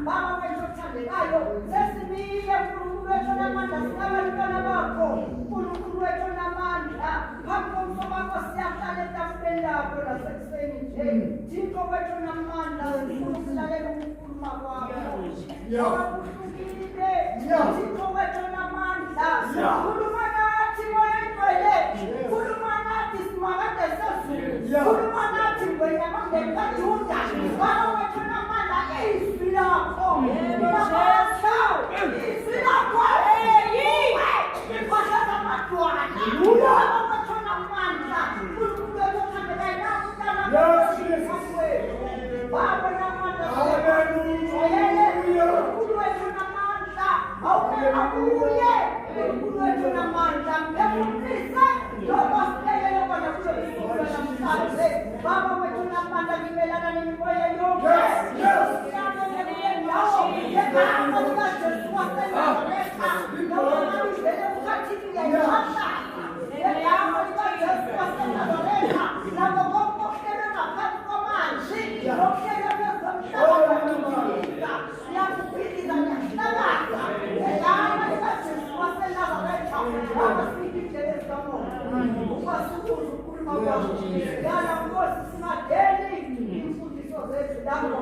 baba wethu othandekayo sesimile uNkulunkulu wethu onamandla sinabantwana bakho uNkulunkulu wethu onamandla phambi komfo bakho siyahlala etafuleni lakho nasekuseni nje Thixo wethu onamandla ufuna ukulalela ukukhuluma kwakho yakuhlukile Thixo wethu onamandla khuluma nathi moya ngcwele khuluma nathi simakade sezulu khuluma nathi wena mangeni kaJuda baba wethu onamandla izwi lakho izwi lakho Because of my God, you are the son of man. UNkulunkulu wethu othandekayo namhlanje baba namandla uNkulunkulu wethu namandla awuphela kuye uNkulunkulu wethu namandla ngiyakufisa loba sibekele kona kulo namhlanje baba wethu namandla ngimelana nemimoya yonke siyabonga kule ndawo ngegama likaJesu waseNazaretha noma ngivele ukhathini ngiyayihasha ngegama likaJesu waseNazaretha nabo konke okuhlelwe ngaphansi kwamanzi okuhlelwe kwezomhlaba siyakuphiliza ngiyahlakaza ngegama likaJesu waseNazaretha baba siyiphindele zikamoya ukwasukuzwa ukukhuluma kwakho yana Nkosi singadeli imfundiso zethu lapho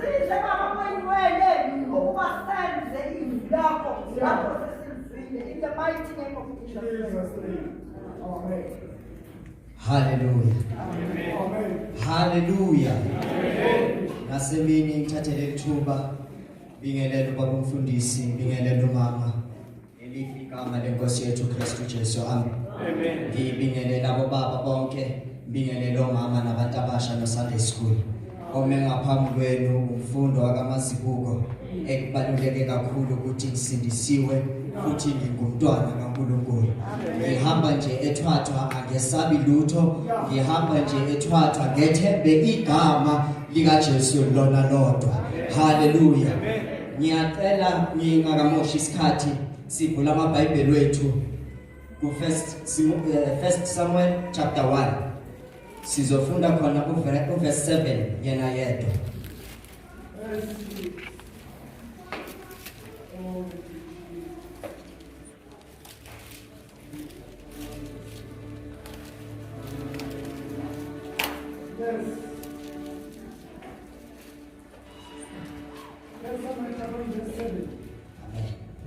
size baba kwenwele ukuba senze izwi lakho lapho sesilizwile in the mighty name of Jesus. Amen. Hallelujah. Amen. Hallelujah. Amen. Nasemini ngithathele ithuba bingelela ubaba umfundisi bingelela umama elithi igama lenkosi yethu Kristu Jesu. Amen. Amen. Ngibingelela abo baba bonke bingelela omama nabantu abasha no Sunday school ome ngaphambi kwenu umfundo waKamazibuko ekubaluleke kakhulu ukuthi ngisindisiwe futhi ngingumntwana kaNkulunkulu. Ngihamba nje ethwathwa angesabi lutho ngihamba nje ethwathwa ngethembe igama likaJesu lona lodwa. Hallelujah. Ngiyacela ngingakamoshi isikhathi sivula amabhayibheli wethu ku First Samuel chapter 1 sizofunda khona verse 7 yena yedwa.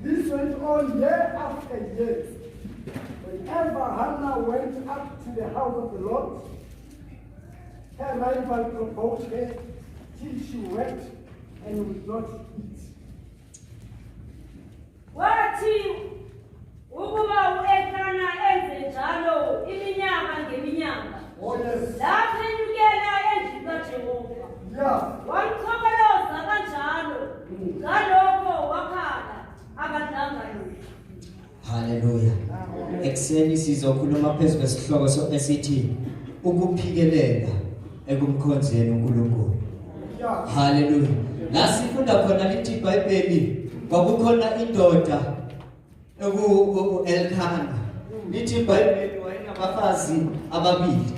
This went on year after year. Whenever Hannah went up to the house of the Lord, her rival provoked her till she wept and would not eat. Wathi ukuba uElkana enze njalo iminyaka ngeminyaka. Lapho enyukela endlini kaJehova. Wamkhokoloza kanjalo. Ngalokho wakhala akadlanga lutho. Hallelujah. Ekseni sizokhuluma phezu kwesihloko esithi ukuphikelela ekumkhonzeni uNkulunkulu. Hallelujah. La sifunda khona lithi iBhayibheli kwakukhona indoda Elkana. Lithi iBhayibheli wayenabafazi ababili.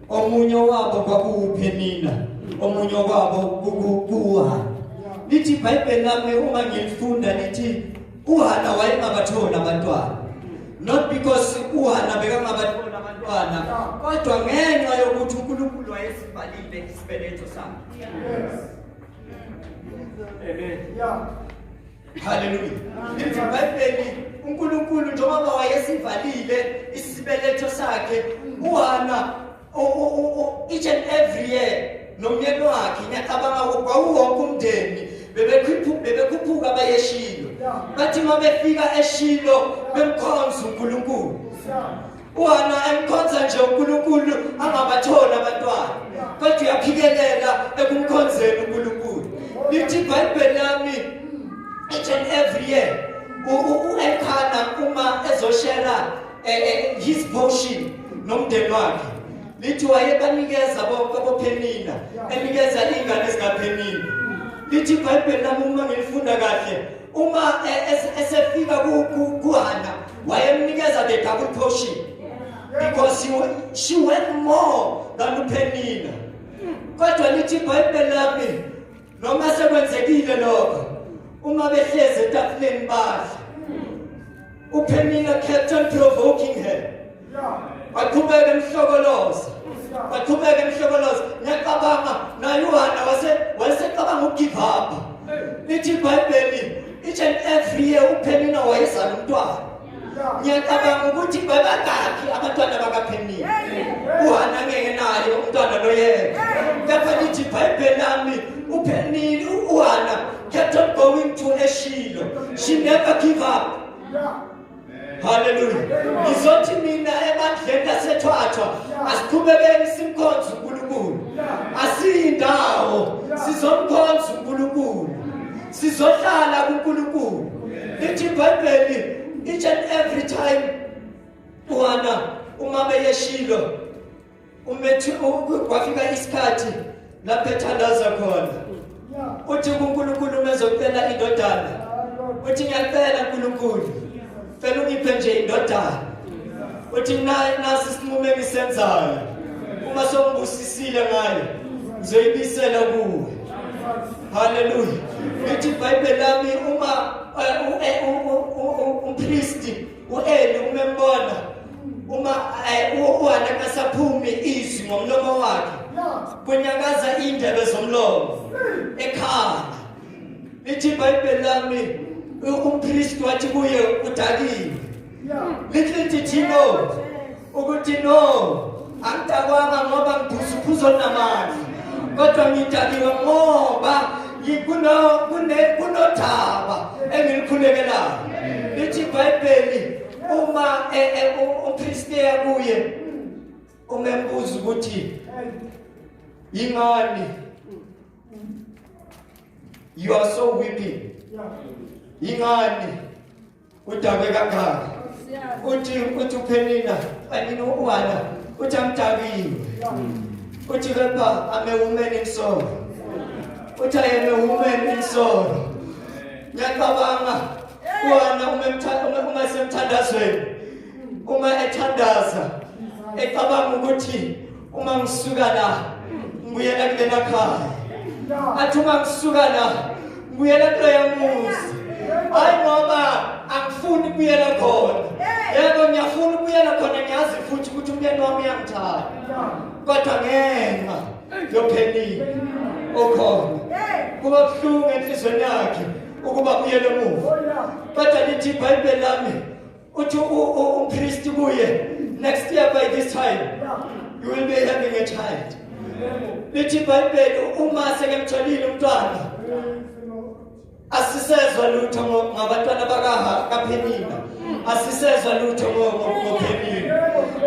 Omunye wabo kwakuPhenina, omunye wabo kuHana. Lithi iBhayibheli lami uma ngilifunda lithi uHana wayengabathona abantwana. Not because uHana bekangabathona abantwana, kodwa ngenxa yokuthi uNkulunkulu wayesivalile isibeletho sakhe. Yes. Amen. Yeah. Hallelujah. Lithi iBhayibheli uNkulunkulu njengoba wayesivalile isibeletho sakhe, uHana each and every year nomyeni wakhe ngiyacabanga kwawonke umndeni bebekhuphuka bayeshilo. Bathi mabefika eShilo bemkhonza uNkulunkulu. uHana emkhonza nje uNkulunkulu angabathola abantwana. Kodwa uyaphikelela ekumkhonzeni uNkulunkulu. Lithi iBhayibheli lami each and every year uElkana uma ezoshare his portion nomndeni wakhe. Lithi wayebanikeza boPhenina, enikeza ingane zikaPhenina. Lithi iBhayibheli lami uma ngilifunda kahle, uma esefika kuHana wayemnikeza the double portion because she went more than uPhenina. Kodwa lithi iBhayibheli lami noma sekwenzekile lokho uma behleze etafuleni badla uPenina kept on provoking her waqhubeka emhlokoloza ngiyacabanga naYohana wasecabanga ugive up lithi iBhayibheli each and every year uPenina wayezala umntwana ngiyacabanga ukuthi babakakhi abantwana bakaPenina uHana ngeke naye umntwana loyedwa kepha lithi iBhayibheli lami uPenina uHana kept on going to eShilo. She never give up. Hallelujah. Ngizothi mina emandleni asethwathwa asiqhubekeni simkhonze uNkulunkulu. Asiyindawo sizomkhonza uNkulunkulu. Sizohlala kuNkulunkulu. Lithi iBhayibheli each and every time uHana uma beyeshilo umethi kwafika isikhathi lapho ethandaza khona. Uthi uNkulunkulu mezocela indodana. Uthi ngiyacela uNkulunkulu Fela ungiphe nje indodana. Uthi nasi isinqumo engisenzayo. Uma songibusisile ngayo, ngizoyibisela kuwe. Hallelujah. Lithi iBhayibheli lami uma umpristi uEli umembona uma uHana kasaphumi izwi ngomlomo wakhe. Kunyakaza indebe zomlomo ekhaya. Lithi iBhayibheli lami umpristi wathi kuye udakile. Lithi thino ukuthi no angidakwanga ngoba ngiphuzo namandla kodwa ngidakiwe ngoba kunothaba engilikhulekelayo. Lithi iBhayibheli uma umpristi yakuye umembuza ukuthi yingani you are so weeping yingani udakwe kangaka uthi uPenina anini uHana uthi amdakiwe uthi kepha I'm a woman in sorrow uthi I am a woman in sorrow. Ngiyacabanga uHana uma semthandazweni uma ethandaza ecabanga ukuthi uma ngisuka la ngibuyela kulena khaya athi uma ngisuka la ngibuyela kuloya muzi hayi ngoba angifuni ukubuyela khona yebo ngiyafuna ukubuyela khona ngiyazi futhi ukuthi umyeni wami uyangithanda kodwa ngenxa yoPenina okhona kuba buhlungu enhlizweni yakhe ukuba uyele emuva kodwa lithi iBhayibheli lami uthi umpristi kuye next year by this time you will be having a child. Lithi iBhayibheli uma sekemtholile umntwana asisezwa lutho ngabantwana bakaPenina asisezwa lutho ngoPenina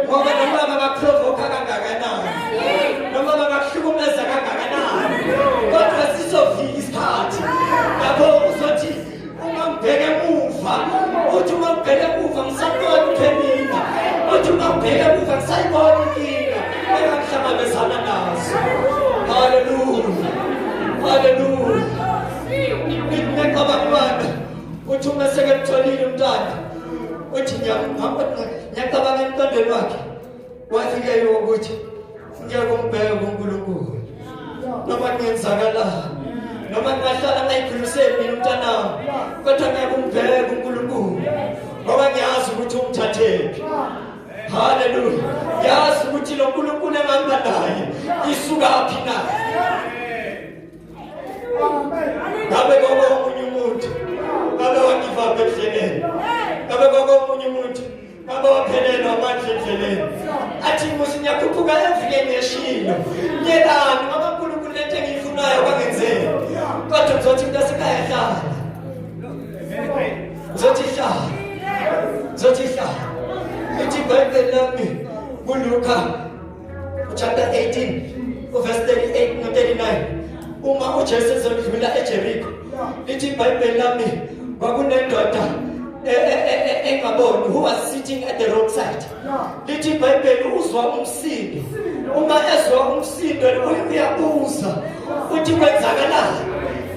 ngoba noma baprovoke kangakanani noma bahlukumeza kangakanani kodwa sizofika isikhathi lapho uzothi uma ngibheke emuva uthi uma ngibheke emuva ngisabona uPenina uthi uma ngibheke emuva ngisayibona inkinga engakuhlangabezana nazo. Hallelujah. Hallelujah. Ngiyacabanga uthi uma sekemtholile umntwana uthi ngiyacabanga emntondweni wakhe wafike ukuthi ngiyakumbheka uNkulunkulu noma kungenzakala noma ngingahlala ngayikhulumiseni mina umntanami kodwa ngiyakumbheka uNkulunkulu ngoba ngiyazi ukuthi umthathephi. Hallelujah. Yazi ukuthi lo uNkulunkulu engihamba naye isukaphi naye. Ngabe komunye umuntu ngabe wagive up endleleni ngabe komunye umuntu ngabe waphelelwa amandla endleleni athi musi ngiyakhuphuka evukeni yeshilo nyelani ngoba uNkulunkulu lento engiyifunayo kwangenzeki kodwa ngizothi into esekhaya hlala ngizothi hlala lithi iBhayibheli lami kuLuka chapter 18 verse 38 no 39 uma uJesu ezodlula eJeriko lithi iBhayibheli lami kwakunendoda engaboni who was sitting at the roadside. Lithi iBhayibheli uzwa umsindo uma ezwa umsindo uyabuza uthi kwenzakalani.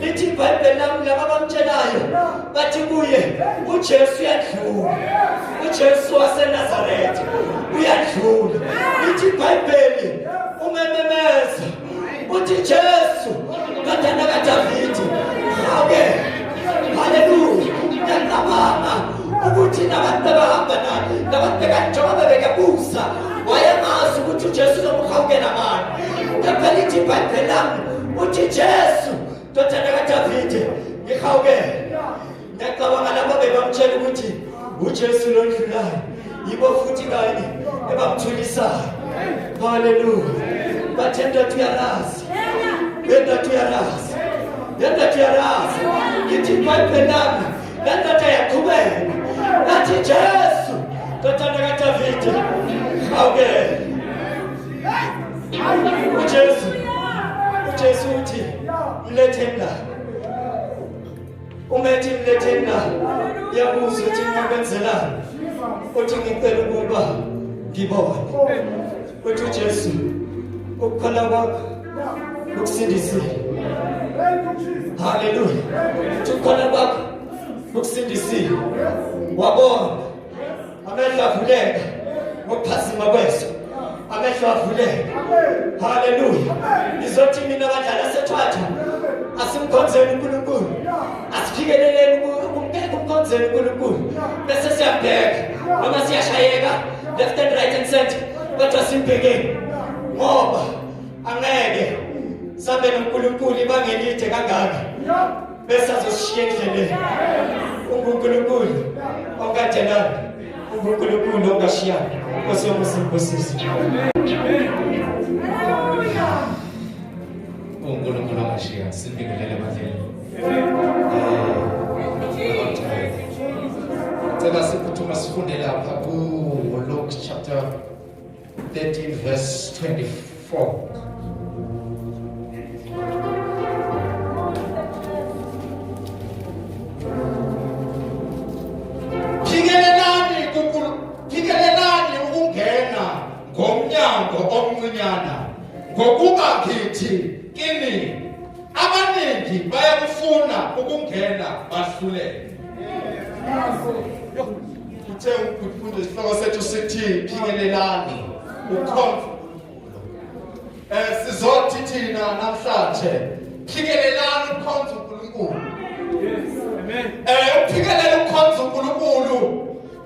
Lithi iBhayibheli lami laba bamtshelayo bathi kuye uJesu uyadlula uJesu waseNazaretha uyadlula. Lithi iBhayibheli umemeza uthi Jesu kadana kaDavide ukuthi nabantu abahamba nabantu bekanjengoba bekebuza wayengazi ukuthi uJesu uzomhawukela mani. Kepha lithi iBhayibheli lami uthi Jesu ndodana kaDavide ngihawukele. Ngiyacabanga labo bebamtshela ukuthi uJesu londlulayo yibo futhi kanye ebamthulisayo. Hallelujah. Bathenda tuyalazi. Yenda tuyalazi. Ngithi iBhayibheli lami lantatha yaqhubeka. Nathi Jesu ndodana kaDavide ngihawukele. uJesu uthi mletheni la. Umethi mletheni la. Yabuza uthi ngikwenzelani? Uthi ngicela ukuba ngibone. Uthi uJesu ukukhala kwakho ukusindisile. Hallelujah. Uthi ukukhala kwakho ukusindisile. Wabona amehlo avuleka ngokuphazima kweso. Amehlo avuleka. Hallelujah. Izothi mina abadlala sethwatha asimkhonzeni uNkulunkulu. Asiphikeleleni ukumkhonzeni uNkulunkulu. Bese siyabheka noma siyashayeka left and right and center. Kodwa simpekeni ngoba angeke sabe noNkulunkulu ibangelide kangaka. Bese azoshiya endleleni. uNkulunkulu ongadelana. uNkulunkulu ongashiyana. Nkosi yomusimbosisi. uNkulunkulu ongashiyana. Sibingelele badlali. Cela siphuthuma sifunde lapha kuLuke chapter 13 verse 24. Phikelelani ukungena ngomnyango omncinyana ngokuba ngithi kini abaningi bayakufuna ukungena bahluleke. Uthe ukufunda isihloko sethu sithi phikelelani ukhonza. Sizothi thina namhlanje phikelelani ukhonza uNkulunkulu. Amen. Uphikelela ukhonza uNkulunkulu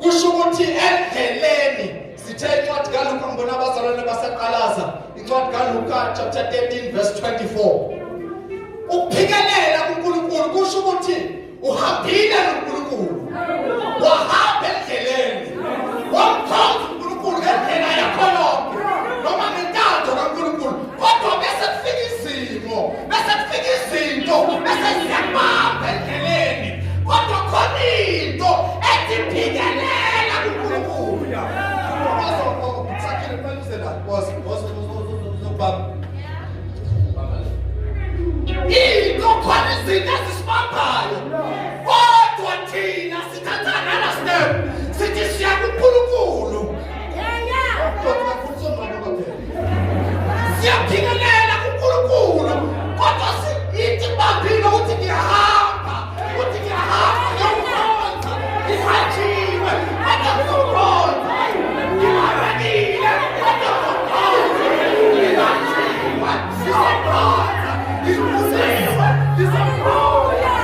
kusho ukuthi endleleni sithe incwadi kaLuka ngibona abazalwane basaqalaza incwadi kaLuka chapter 13 verse 24. Ukuphikelela uNkulunkulu kusho ukuthi uhambile noNkulunkulu. Wahamba endleleni. Wamkhonza uNkulunkulu ngendlela yakho yonke. Noma ngentando kaNkulunkulu. Kodwa bese kufika izimo, bese kufika izinto, bese siyabamba endleleni. Kodwa khona into ethi phikelela uNkulunkulu. Sakhe lephamisa la. Was into khona izinto ezisibambayo. Kodwa thina sithatha nala step. Sithi siya kuNkulunkulu. Kodwa futhi siyaphikelela kuNkulunkulu. Kodwa sithi baphila ukuthi ngiyahamba. Ukuthi ngiyahamba ngiyomkhonza. Ngiphathiwe. Kodwa ngizomkhonza. Ngiyabangile. Kodwa ngizomkhonza. Ngiphathiwe. Ngizomkhonza. Ngikusiwe. Ngizomkhonza.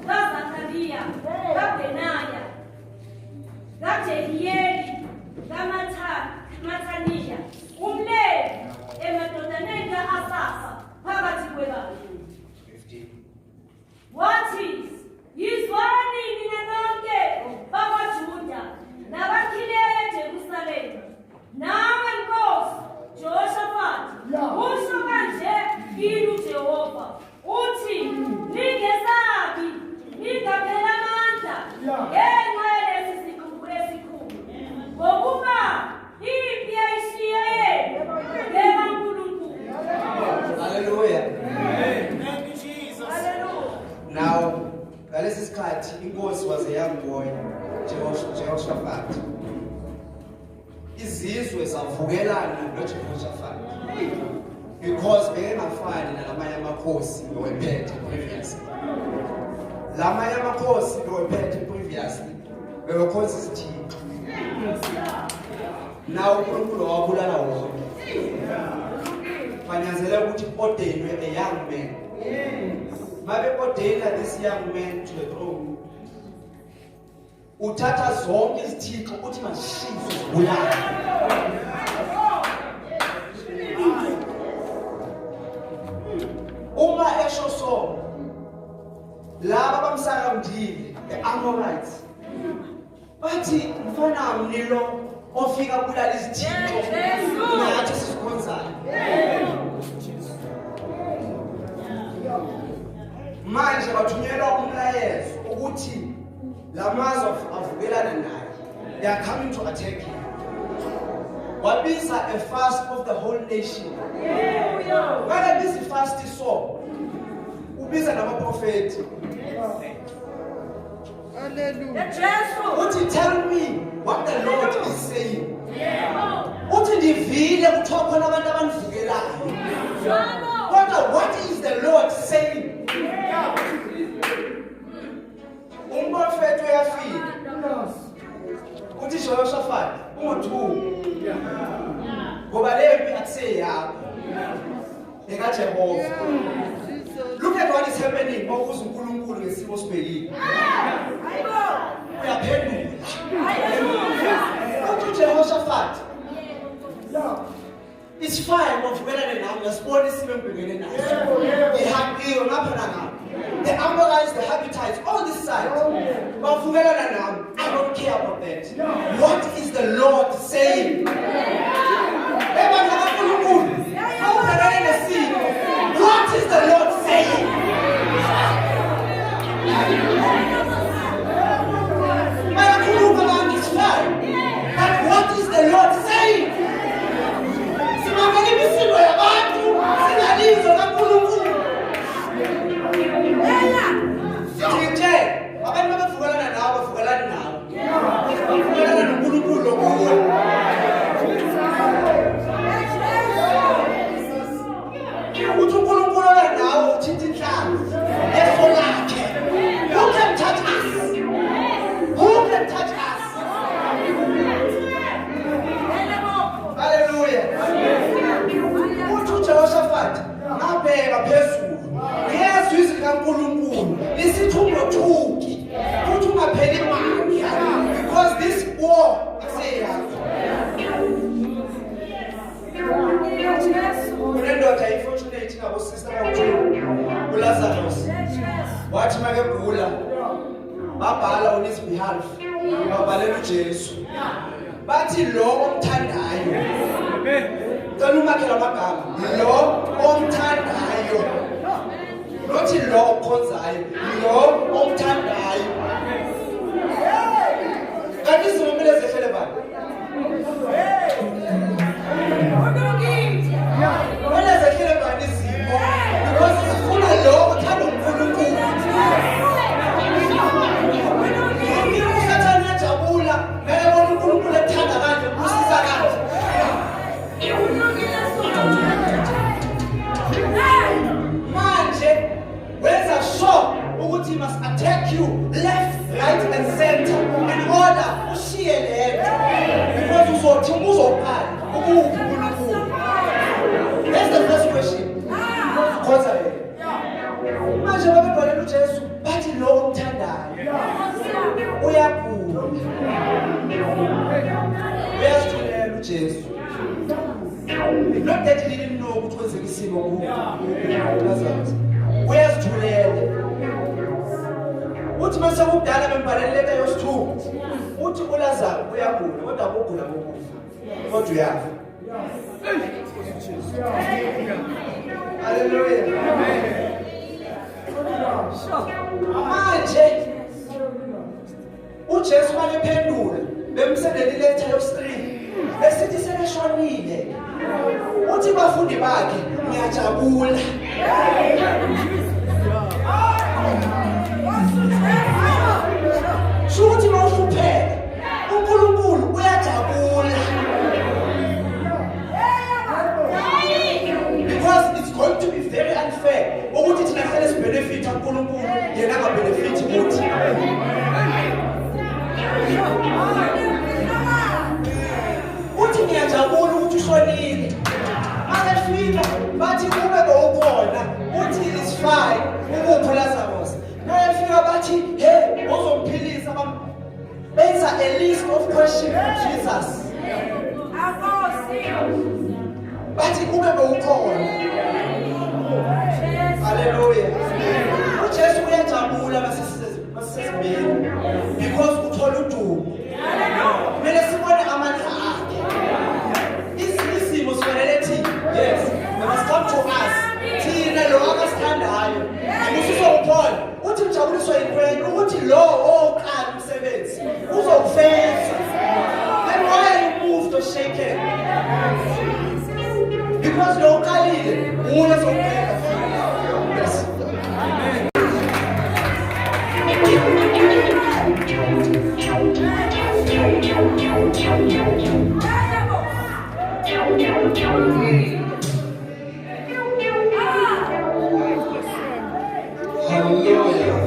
kaZakhariya, kaBenaya, kaJehiyeli, kaMathanija, umLevi emadodaneni ka-Asafa phakathi kwebandla. Wathi, yizwani nina nonke bakwaJuda nabakhileyo eJerusalema, nawe Nkosi Jehoshafati, usho kanje kini uJehova, uthi ningesabi, ningapheli amandla ngenxa yalesi sikhulu esikhulu, ngokuba impi yayishiya yenu ngekaNkulunkulu. Hallelujah. Thank you, Jesus. Now, ngalesi sikhathi inkosi was a young boy, Jehoshaphat. Izizwe zavukelana noJehoshaphat because bengafani nalamanye amakhosi bewephethe previously. Lamanye amakhosi bewephethe previously bewekhonza isithixo. Now uNkulunkulu wabulala wonke. Banyanzela ukuthi ordainwe a young man. Mabe ordaina this young man to the throne. Uthatha zonke izithixo uthi mashize zibulala. Uma esho so laba bamsakamndile the Amorites bathi mfana mnilo ofika bulala izithixo nathi sisikhonzayo. Manje bathunyelwa umlayezo ukuthi lamazwe avukelana naye, they are coming to attack him. Wabiza a fast of the whole nation. Whether this is fast is so, ubiza namaprofeti. Uthi tell me what the Lord is saying. Uthi ndivile kuthiwa khona abantu abanivukelayo. Kodwa what is the Lord saying? Umprofeti uyafika. Uthi Jehoshaphat ungothuli. Ngoba lempi akuse yakho. EkaJehova. Look at what is happening mawukuza uNkulunkulu ngesimo sibekile. Uyaphendula. Uthi Jehoshaphat. It's fine ngovukelane nawe ngasibona isimo engibhekene naso. Ihaqiwe ngapha nangapha. The Amorites, the Hittites, all this side. Bavukelana nami. I don't care about that. What is the Lord saying? What is the Lord saying? It's fine. But what is the Lord saying? Abantu abavukelana nawe bavukelana nawe. Bavukelana noNkulunkulu lokuwe. Uthi uNkulunkulu nawe uthinta inhlanzi eso lakhe. Who can touch us? Who can touch us? Hallelujah. Uthi uJehoshaphat ngabheka phezulu. Ngezwi izwi likaNkulunkulu lisithungothuki. Uthi ungapheli mandla because this war akuyakho. Unendoda unfortunate ngabo sister kaNkulunkulu uLazarus. Wathi makegula babhala on his behalf. Babhalela uJesu. Bathi lo omthandayo. Cela umakhela amagama. Lo omthandayo. Nothi lo okhonzayo. Lo omthandayo. Kanti izimele zehlele bani? Wena zehlele bani izimo? Because sifuna lo othanda uNkulunkulu. Usathane uyajabula ngeke bona uNkulunkulu ethanda kanje usiza kanje. Manje wenza sure ukuthi must attack you left, right and center in order ushiye lento because uzothi uzoqala uNkulunkulu. That's the first question. Khonza yena. Manje babebhalela uJesu bathi lo Not that he didn't know ukuthi kwenzeka isimo kuLazarus. Uyazithulela. Uthi mase kubudala bembhaleleka yosithuba. Uthi uLazarus uyagula kodwa akugula ngokufa. Kodwa uyafa. Hallelujah. Amen. Manje uJesu maliphendula bemsendela iletha yositri esithi seleshonile. Uthi bafundi bakhe ngiyajabula. Shuthi mawuhlupheka uNkulunkulu uyajabula. Because it's going to be very unfair. Ukuthi thina kufanele sibenefit uNkulunkulu yena angabenefit uthi. Uthi ngiyajabula ukuthi ushonile. Akafika bathi kube bowukhona uthi is fine ukuphi Lazarus. Bayafika bathi hey uzomphilisa benza a list of questions to Jesus. Bathi kube bowukhona. Hallelujah. uJesu uyajabula basesibeni because uthola udumo. Kumele sibone amandla akhe. Isimo sifanele thina. Yes, they must come to us. Thina lo akasithandayo. Usizophola. Uthi ujabuliswa yini ukuthi lo oqala umsebenzi uzokufeza. Then why are you moved or shaken? Because lo oqalile uye uzokufeza. Yes. Amen. Hallelujah.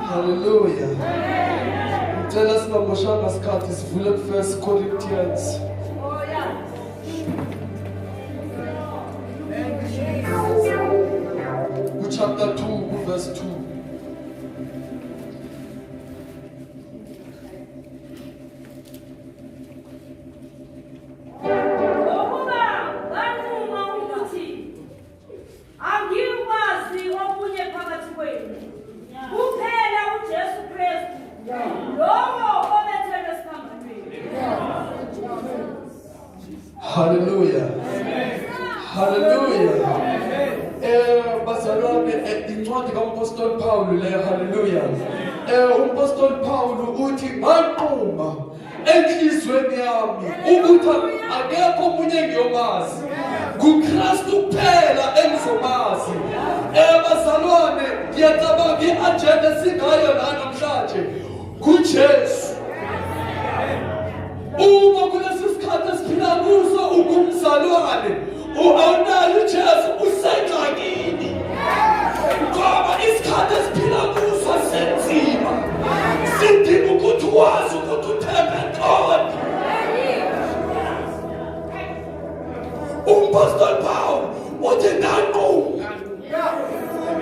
Hallelujah. Tell us now, Moshana Scott is full of 1 Corinthians. Chapter 2, verse 2. Hallelujah. Hallelujah. Bazalwane incwadi kaMpostoli Paulo le hallelujah. uMpostoli Paulo uthi nganquma enhlizweni yami ukuthi akekho omunye ngiyomazi. nguKristu kuphela engizomazi. Bazalwane ngiyacabanga iagenda singayo la namhlanje kuJesu. Uma kulesi sikhathi esiphila kuso ukumzalwane awunayo uJesu usengxakini. Ngoba isikhathi esiphila kuso senzima. Sidinga ukuthi wazi ukuthi uthembe ngqondo. uMpostoli Paulo uthi nganquma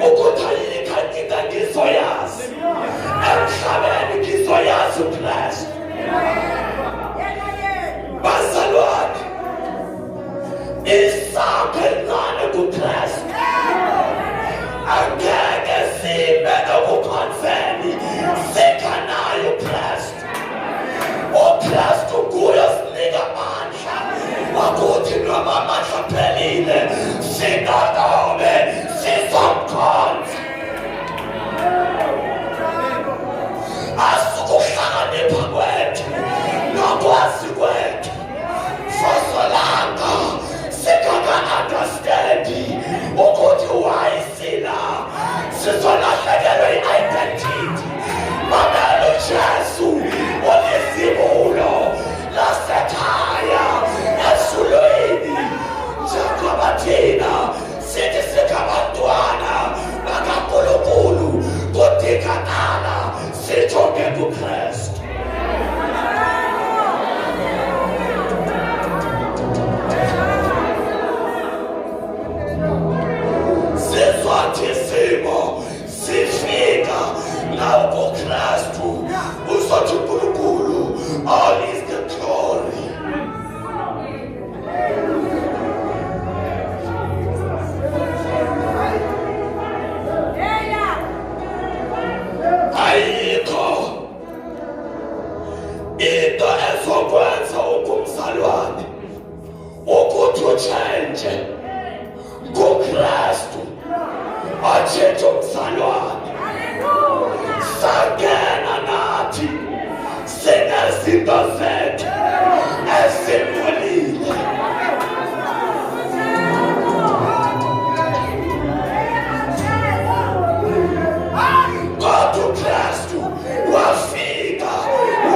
ukuthi ayikho into engizoyazi emhlabeni ngizoyazi uKristu. Bazalwane isakho elincane kuKristu angeke sibe nokukhonfeni sikhanayo uKristu. uKristu kuyo sinika amandla wakuthi noma amandla aphelile singakobe sizomkhonza. Asukuhlakanipha kwethu nokwazi kwethu sosolanga sikaka-understandi ukuthi wayisila sizolahlekelwe i-identity. Mamela uJesu unezibulo lasekhaya ezulwini njengoba thina utshentshe kuKristu atshintshe umzalwane sangena nathi sinezinto zethu ezimulile kodwa uKristu wafika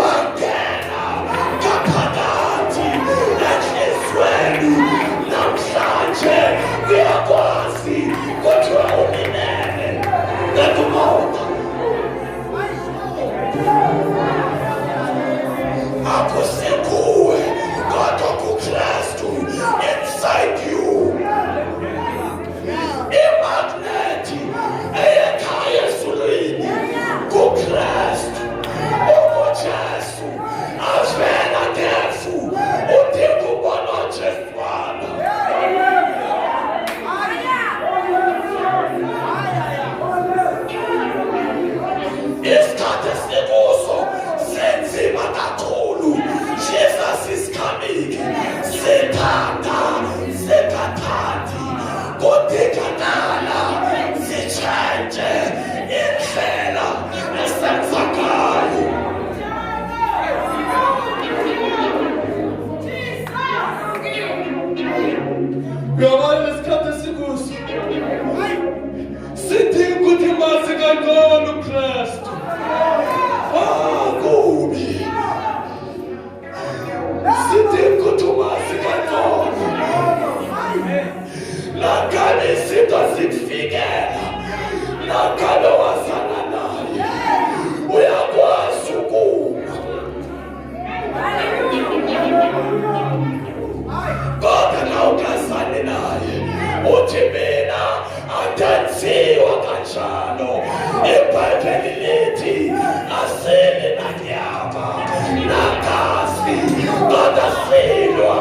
wangena ngaphakathi enhliziyweni namhlanje kuyakwazi kuthiwa uminene nekumoda akusekuwe kodwa kuKristu inside you imagnethi eyekhaya ezulwini kuKristu uJesu avela ngefu udinga ubona uJeswana isikhathi esikuso senzima kakhulu. Jesus is coming. Sethanda sekhathandi kodekakala sitshentshe indlela esenza ngayo. Uyabona lesikhathi esikuso sidinga ukuthi mazi kangcono uKristu. Kubi sidinga ukuthi umazi kangcono nangabe izinto zikufikela nangabe wazana naye uyakwazi ukuma kodwa nawukazani naye uthi mina adansiwa kanjalo iBhayibheli lithi asele nanyama nagazi kodwa silwa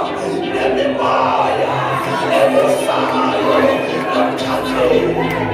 nemimoya emusayo emkhathini.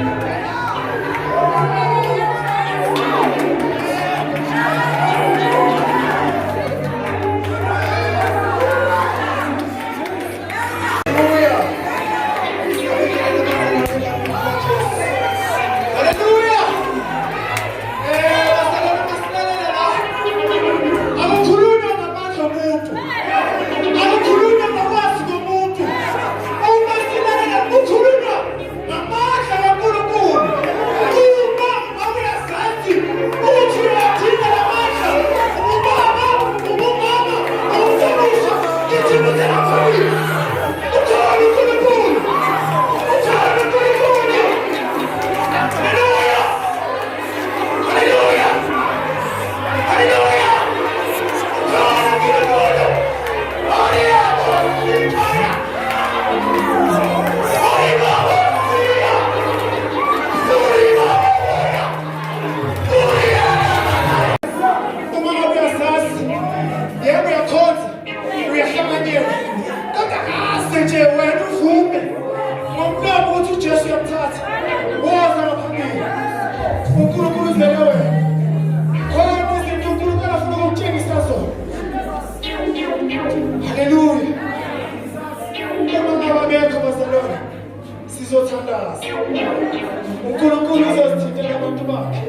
uNkulunkulu uzosithintela abantu bakhe.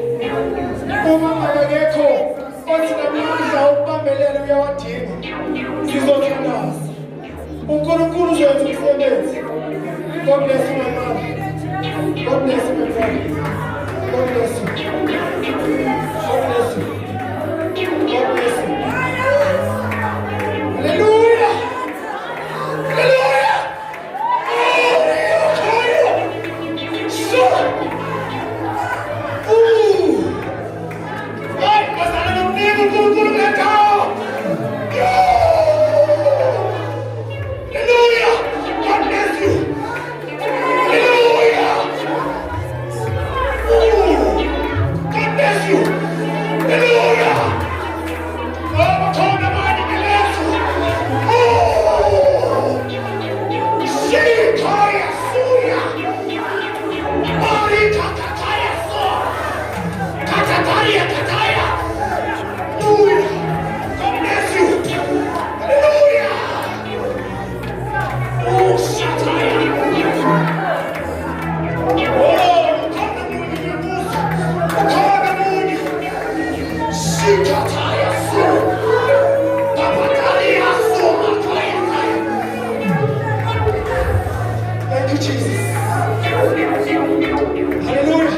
Uma akekho othi namandla okubambelela uyawadinga, sizothandaza. uNkulunkulu uzoyenza umsebenzi. God bless you, my mother. God bless you, my brother. God bless you. God bless you. God bless you. Hallelujah. Hallelujah. You you, Jesus. Hallelujah.